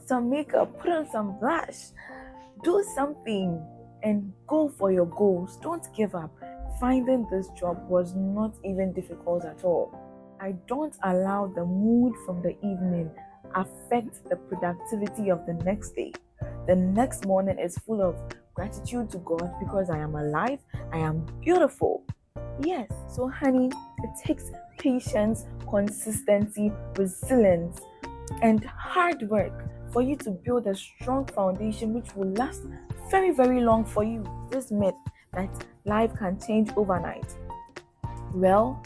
some makeup, put on some blush, do something and go for your goals. Don't give up. Finding this job was not even difficult at all. I don't allow the mood from the evening affect the productivity of the next day. The next morning is full of gratitude to God because I am alive, I am beautiful. Yes, so honey, it takes patience, consistency, resilience, and hard work for you to build a strong foundation which will last very, very long for you. This myth that life can change overnight. Well,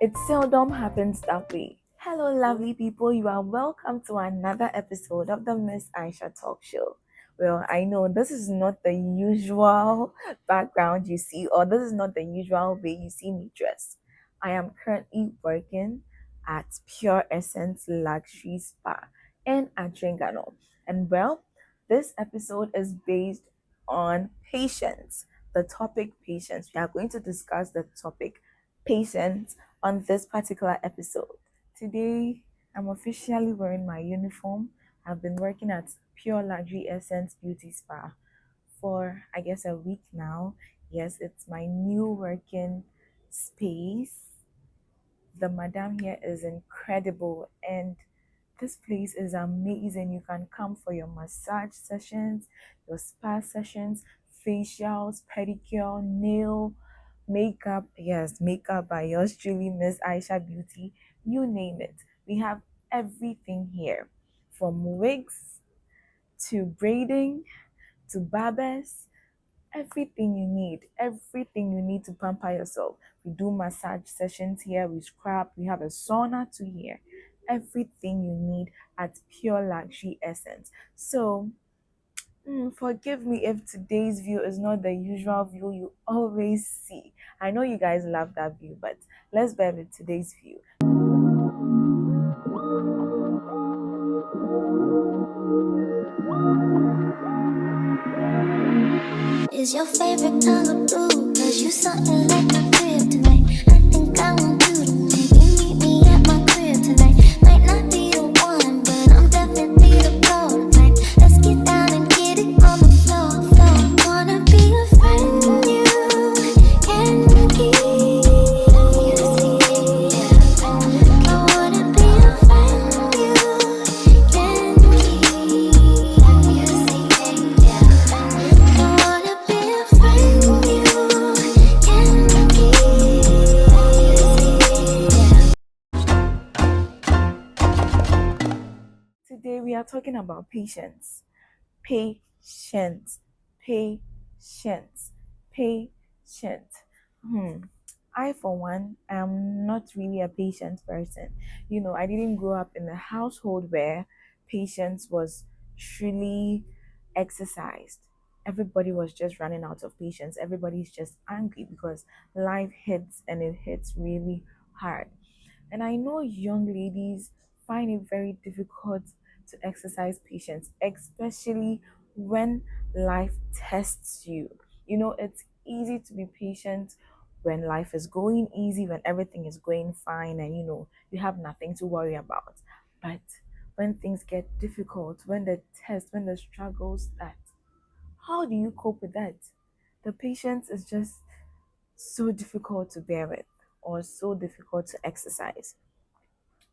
it seldom happens that way. Hello, lovely people. You are welcome to another episode of the Miss Aisha Talk Show. Well, I know this is not the usual background you see, or this is not the usual way you see me dressed. I am currently working at Pure Essence Luxury Spa in Adringano. And well, this episode is based on patience, the topic patience. We are going to discuss the topic patience on this particular episode. Today, I'm officially wearing my uniform. I've been working at Pure Luxury Essence Beauty Spa for, I guess, a week now. Yes, it's my new working space. The madam here is incredible, and this place is amazing. You can come for your massage sessions, your spa sessions, facials, pedicure, nail, makeup. Yes, makeup by yours truly, Miss Aisha Beauty. You name it. We have everything here, from wigs to braiding to barbers, everything you need to pamper yourself. We do massage sessions here, we scrub, we have a sauna to here. Everything you need at Pure Luxury Essence. So forgive me if today's view is not the usual view you always see. I know you guys love that view, but let's bear with today's view. Is your favorite color blue? Cause you something like my crib tonight. I think I want you to maybe meet me at my crib tonight. Might not be the one, but I'm definitely the prototype. Let's get down and get it on the floor. Wanna be a friend you can keep. I wanna be a friend you can keep. I wanna be a friend you can keep. Today we are talking about patience. Patience. Patience. Patience. I, for one, am not really a patient person. I didn't grow up in a household where patience was truly exercised. Everybody was just running out of patience. Everybody's just angry because life hits and it hits really hard. And I know young ladies find it very difficult to exercise patience, especially when life tests you. It's easy to be patient when life is going easy, when everything is going fine, and you have nothing to worry about. But when things get difficult, when the struggles start, how do you cope with that? The patience is just so difficult to bear with, or so difficult to exercise.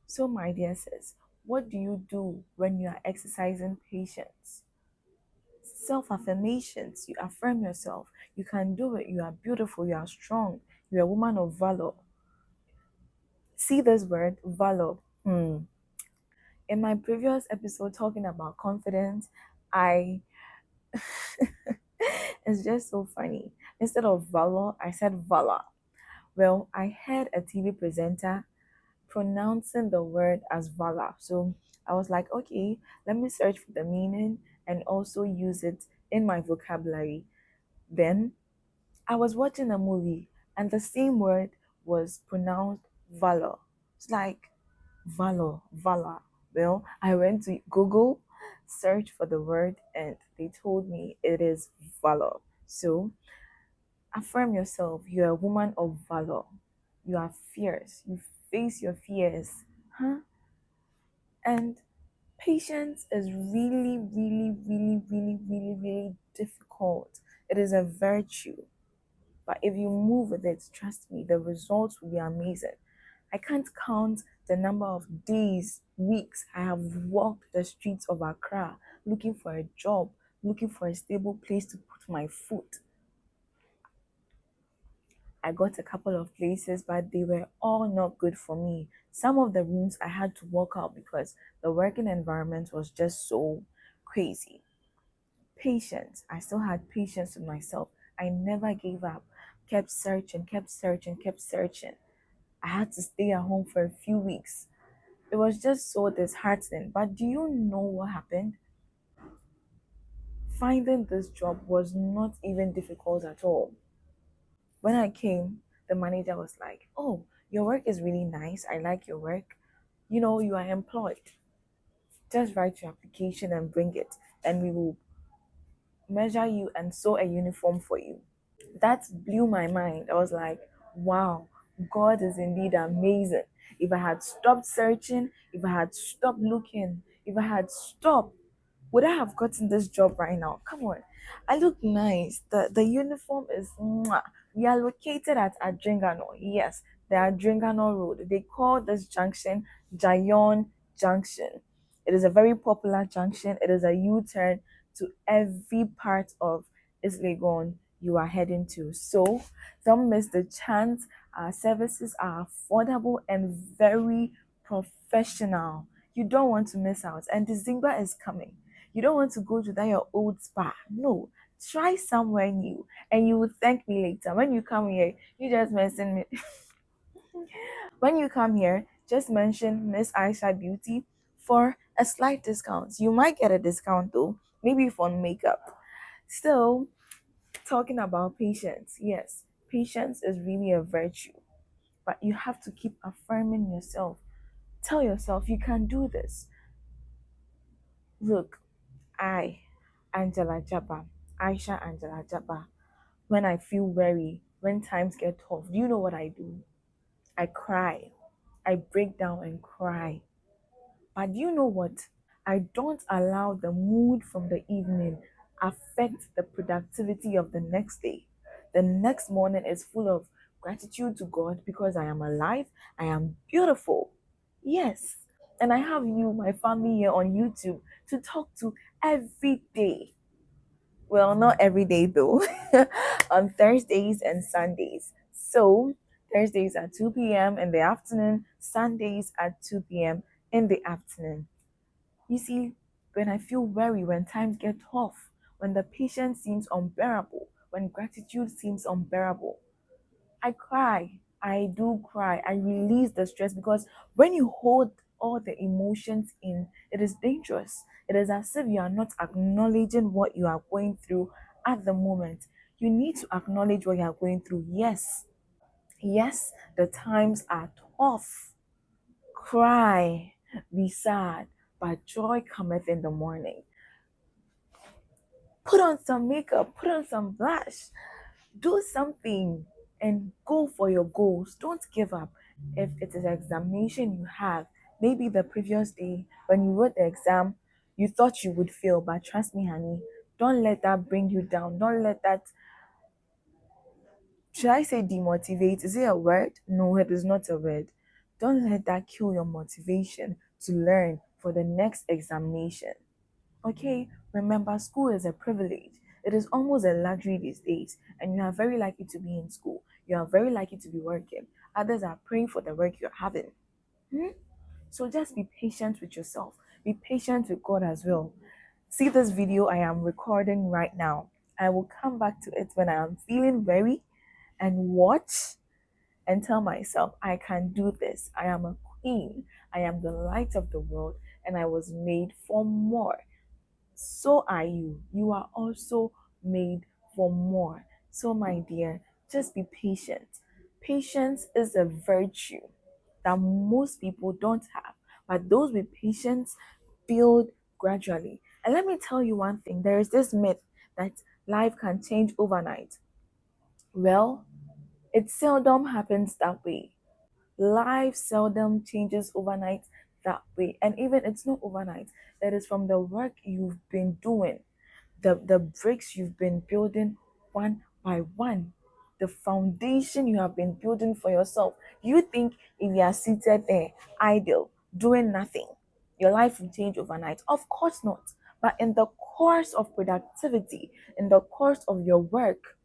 So, my dear sis, what do you do when you are exercising patience? Self affirmations. You affirm yourself. You can do it. You are beautiful. You are strong. You're a woman of valor. See this word, valor. In my previous episode talking about confidence, I it's just so funny. Instead of valor, I said valor. Well, I heard a TV presenter pronouncing the word as valor. So I was like, okay, let me search for the meaning and also use it in my vocabulary. Then I was watching a movie and the same word was pronounced valor. It's like valor. Well, I went to Google, search for the word, and they told me it is valor. So affirm yourself. You're a woman of valor. You are fierce. You face your fears. And Patience is really, really, really, really, really, really difficult. It is a virtue. But if you move with it, trust me, the results will be amazing. I can't count the number of days, weeks I have walked the streets of Accra looking for a job, looking for a stable place to put my foot. I got a couple of places, but they were all not good for me. Some of the rooms I had to walk out because the working environment was just so crazy. Patience. I still had patience with myself. I never gave up. Kept searching, kept searching, kept searching. I had to stay at home for a few weeks. It was just so disheartening. But do you know what happened? Finding this job was not even difficult at all. When I came, the manager was like, "Oh, your work is really nice. I like your work. You know, you are employed. Just write your application and bring it, and we will measure you and sew a uniform for you." That blew my mind. I was like, wow, God is indeed amazing. If I had stopped searching, if I had stopped looking, if I had stopped, would I have gotten this job right now? Come on. I look nice. The uniform is mwah. We are located at Adringano. Yes, the Adringano Road. They call this junction Jayon Junction. It is a very popular junction. It is a U-turn to every part of Islegon you are heading to. So don't miss the chance. Our services are affordable and very professional. You don't want to miss out. And December is coming. You don't want to go to that your old spa. No. Try somewhere new and you will thank me later. When you come here, you just mention me. When you come here, just mention Miss Aisha Beauty for a slight discount. You might get a discount though, maybe for makeup. Still, talking about patience, yes, patience is really a virtue, but you have to keep affirming yourself. Tell yourself you can do this. Look, I, Angela Jabba, Aisha Angela Jabba, when I feel weary, when times get tough, do you know what I do? I cry. I break down and cry. But do you know what? I don't allow the mood from the evening affect the productivity of the next day. The next morning is full of gratitude to God because I am alive, I am beautiful. Yes. And I have you, my family here on YouTube to talk to every day. Well, not every day though, on Thursdays and Sundays. So, Thursdays at 2 p.m. in the afternoon, Sundays at 2 p.m. in the afternoon. You see, when I feel weary, when times get tough, when the patience seems unbearable, when gratitude seems unbearable, I cry. I do cry. I release the stress because when you hold all the emotions in, it is dangerous. It is as if you are not acknowledging what you are going through at the moment. You need to acknowledge what you are going through. Yes, yes, the times are tough. Cry, be sad, but joy cometh in the morning. Put on some makeup, put on some blush, do something and go for your goals. Don't give up. If it is an examination you have, maybe the previous day when you wrote the exam, you thought you would fail, but trust me, honey, don't let that bring you down. Don't let that, should I say demotivate? Is it a word? No, it is not a word. Don't let that kill your motivation to learn for the next examination. Okay, remember, school is a privilege. It is almost a luxury these days, and you are very lucky to be in school. You are very lucky to be working. Others are praying for the work you're having. Hmm? So just be patient with yourself. Be patient with God as well. See this video I am recording right now. I will come back to it when I am feeling weary and watch and tell myself, I can do this. I am a queen. I am the light of the world, and I was made for more. So are you. You are also made for more. So, my dear, just be patient. Patience is a virtue that most people don't have, but those with patience build gradually. And let me tell you one thing, there is this myth that life can change overnight. Well, it seldom happens that way. Life seldom changes overnight. that way. And even it's not overnight, it is from the work you've been doing, the bricks you've been building one by one, the foundation you have been building for yourself. You think if you are seated there idle doing nothing, your life will change overnight? Of course not. But in the course of productivity, in the course of your work,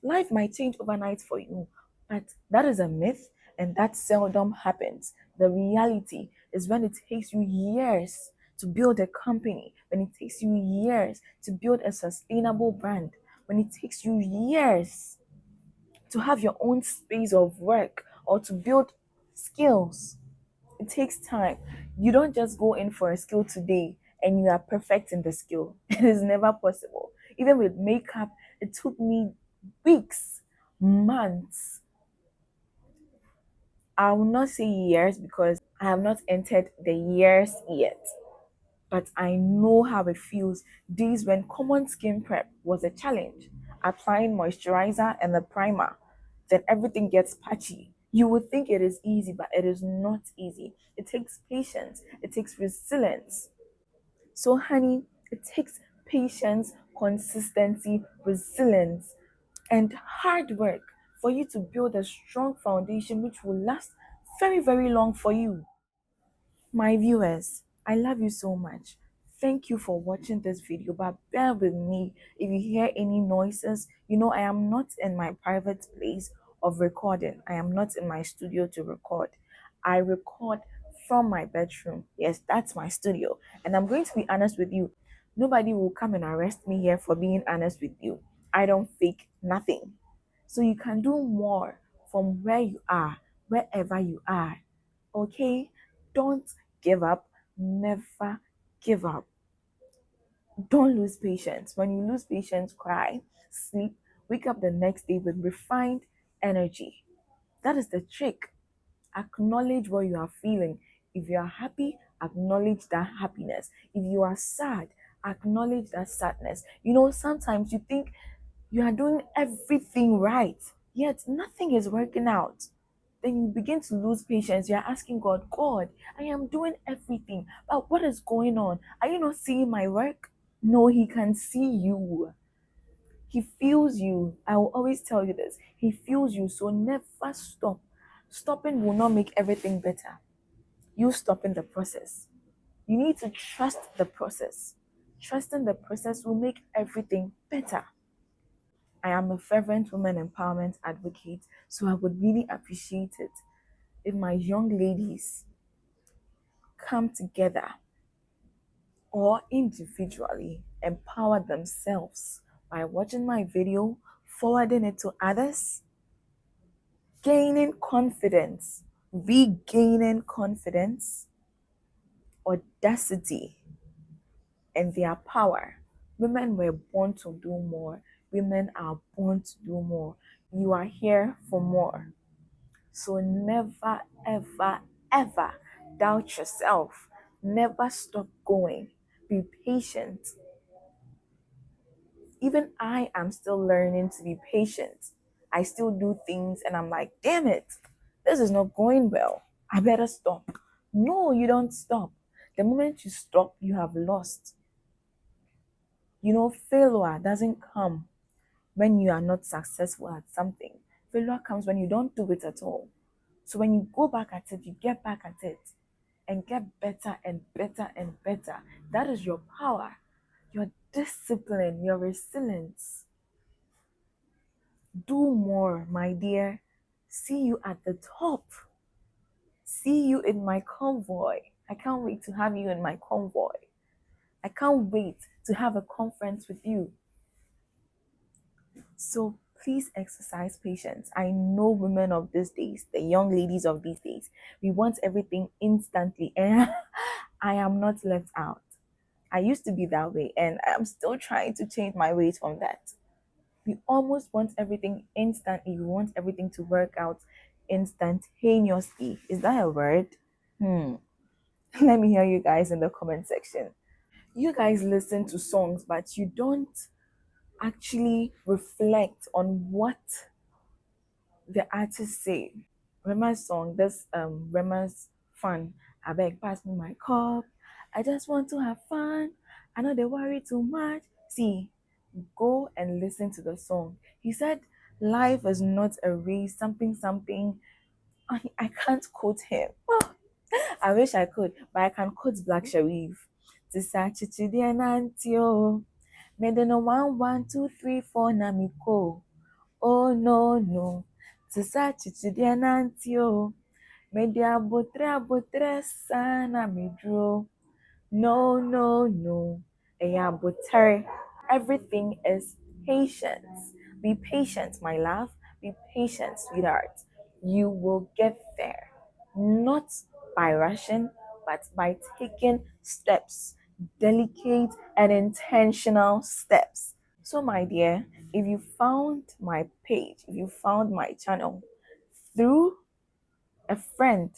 life might change overnight for you. But that is a myth, and that seldom happens. The reality is when it takes you years to build a company, when it takes you years to build a sustainable brand, when it takes you years to have your own space of work or to build skills. It takes time. You don't just go in for a skill today and you are perfect in the skill. It is never possible. Even with makeup, it took me weeks, months. I will not say years because I have not entered the years yet. But I know how it feels. Days when common skin prep was a challenge. Applying moisturizer and the primer, then everything gets patchy. You would think it is easy, but it is not easy. It takes patience, it takes resilience. So, honey, it takes patience, consistency, resilience, and hard work for you to build a strong foundation which will last very, very long for you. My viewers, I love you so much. Thank you for watching this video, but bear with me if you hear any noises. You know, I am not in my private place of recording. I am not in my studio to record. I record from my bedroom. Yes, that's my studio. And I'm going to be honest with you. Nobody will come and arrest me here for being honest with you. I don't fake nothing. So you can do more from where you are, wherever you are. Okay? Don't give up. Never give up. Don't lose patience. When you lose patience, cry, sleep, wake up the next day with refined energy. That is the trick. Acknowledge what you are feeling. If you are happy, acknowledge that happiness. If you are sad, acknowledge that sadness. You know, sometimes you think you are doing everything right, yet nothing is working out. Then you begin to lose patience. You're asking God, God, I am doing everything, but what is going on? Are you not seeing my work? No, He can see you. He feels you. I will always tell you this. He feels you, so never stop. Stopping will not make everything better. You stop in the process. You need to trust the process. Trusting the process will make everything better. I am a fervent women empowerment advocate, so I would really appreciate it if my young ladies come together or individually empower themselves by watching my video, forwarding it to others, gaining confidence, regaining confidence, audacity, and their power. Women were born to do more. Women are born to do more. You are here for more. So never, ever, ever doubt yourself. Never stop going. Be patient. Even I am still learning to be patient. I still do things and I'm like, damn it, this is not going well. I better stop. No, you don't stop. The moment you stop, you have lost. You know, failure doesn't come when you are not successful at something. Failure comes when you don't do it at all. So when you go back at it, you get back at it and get better and better and better. That is your power, your discipline, your resilience. Do more, my dear. See you at the top. See you in my convoy. I can't wait to have you in my convoy. I can't wait to have a conference with you. So please exercise patience. I know women of these days, the young ladies of these days, we want everything instantly. And I am not left out. I used to be that way, and I'm still trying to change my ways from that. We almost want everything instantly. We want everything to work out instantaneously. Is that a word? Let me hear you guys in the comment section. You guys listen to songs, but you don't actually reflect on what the artists say. Rema's song, this Rema's Fun, I beg, pass me my cup. I just want to have fun. I know they worry too much. See, go and listen to the song. He said, life is not a race, something, something. I can't quote him. Oh, I wish I could, but I can quote Black Sharif. Tisachidie made no 1, 1, 2, 3, 4 namiko. Oh no no. Tisachidie mede abotre sana medro. No, no, no. Eyabotere. Everything is patience. Be patient, my love. Be patient, sweetheart. You will get there. Not by rushing, but by taking steps. Delicate and intentional steps. So, my dear, if you found my page, if you found my channel through a friend,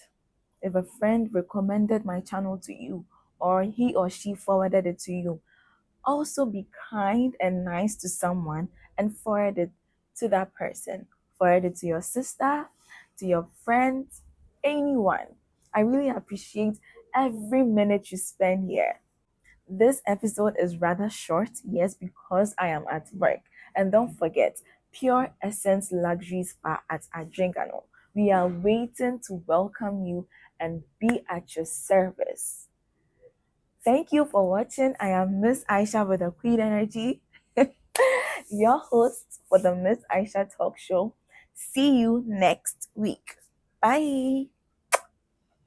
if a friend recommended my channel to you or he or she forwarded it to you, also be kind and nice to someone and forward it to that person. Forward it to your sister, to your friend, anyone. I really appreciate every minute you spend here. This episode is rather short, yes, because I am at work. And don't forget, Pure Essence Luxury Spa at Adrinkano. We are waiting to welcome you and be at your service. Thank you for watching. I am Miss Aisha with the Queen Energy, your host for the Miss Aisha Talk Show. See you next week. Bye.